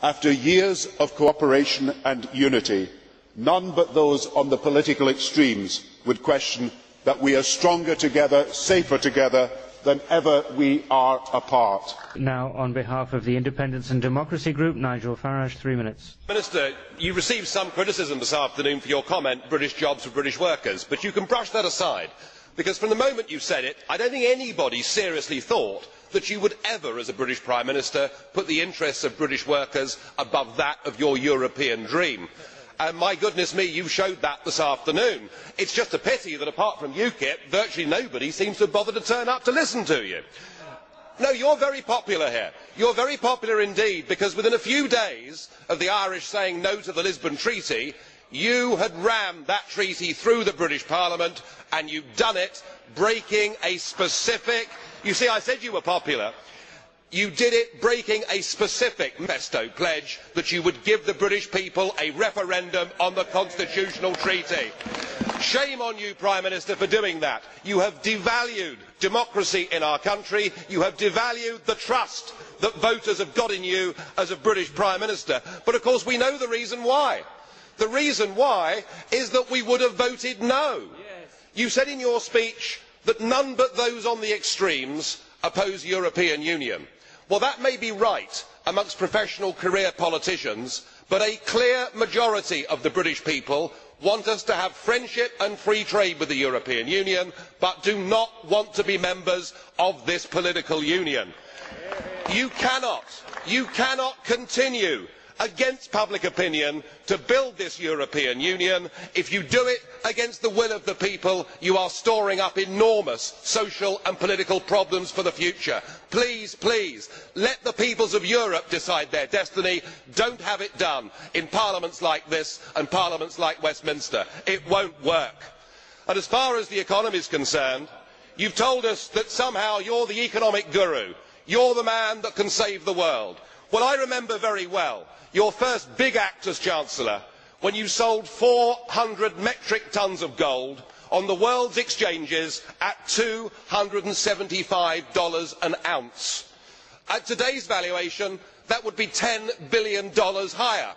After years of cooperation and unity, none but those on the political extremes would question that we are stronger together, safer together than ever we are apart. Now, on behalf of the Independence and Democracy Group, Nigel Farage, 3 minutes. Minister, you received some criticism this afternoon for your comment, British jobs for British workers, but you can brush that aside, because from the moment you said it, I don't think anybody seriously thought that you would ever, as a British Prime Minister, put the interests of British workers above that of your European dream. And my goodness me, you showed that this afternoon. It's just a pity that apart from UKIP, virtually nobody seems to have bothered to turn up to listen to you. No, you're very popular here. You're very popular indeed, because within a few days of the Irish saying no to the Lisbon Treaty, you had rammed that treaty through the British Parliament, and you've done it breaking a specific... You see, I said you were popular. You did it breaking a specific manifesto pledge that you would give the British people a referendum on the constitutional treaty. Shame on you, Prime Minister, for doing that. You have devalued democracy in our country. You have devalued the trust that voters have got in you as a British Prime Minister. But of course we know the reason why. The reason why is that we would have voted no. You said in your speech that none but those on the extremes oppose European Union. Well, that may be right amongst professional career politicians, but a clear majority of the British people want us to have friendship and free trade with the European Union, but do not want to be members of this political union. You cannot continue against public opinion to build this European Union. If you do it against the will of the people, you are storing up enormous social and political problems for the future. Please, please, let the peoples of Europe decide their destiny. Don't have it done in parliaments like this and parliaments like Westminster. It won't work. And as far as the economy is concerned, you've told us that somehow you're the economic guru. You're the man that can save the world. Well, I remember very well your first big act as Chancellor, when you sold 400 metric tonnes of gold on the world's exchanges at $275 an ounce. At today's valuation, that would be $10 billion higher.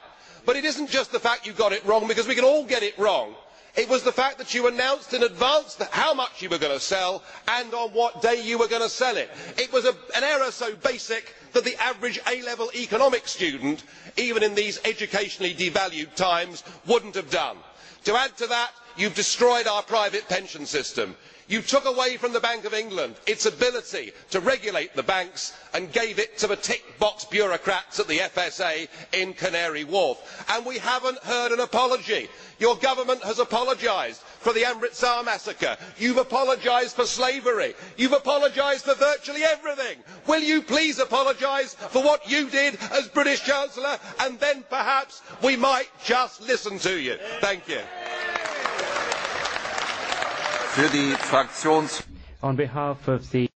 But it isn't just the fact you got it wrong, because we can all get it wrong. It was the fact that you announced in advance how much you were going to sell and on what day you were going to sell it. It was an error so basic that the average A-level economics student, even in these educationally devalued times, wouldn't have done. To add to that, you've destroyed our private pension system. You took away from the Bank of England its ability to regulate the banks and gave it to the tick-box bureaucrats at the FSA in Canary Wharf. And we haven't heard an apology. Your government has apologised for the Amritsar massacre. You've apologised for slavery. You've apologised for virtually everything. Will you please apologise for what you did as British Chancellor, and then perhaps we might just listen to you. Thank you. On behalf of the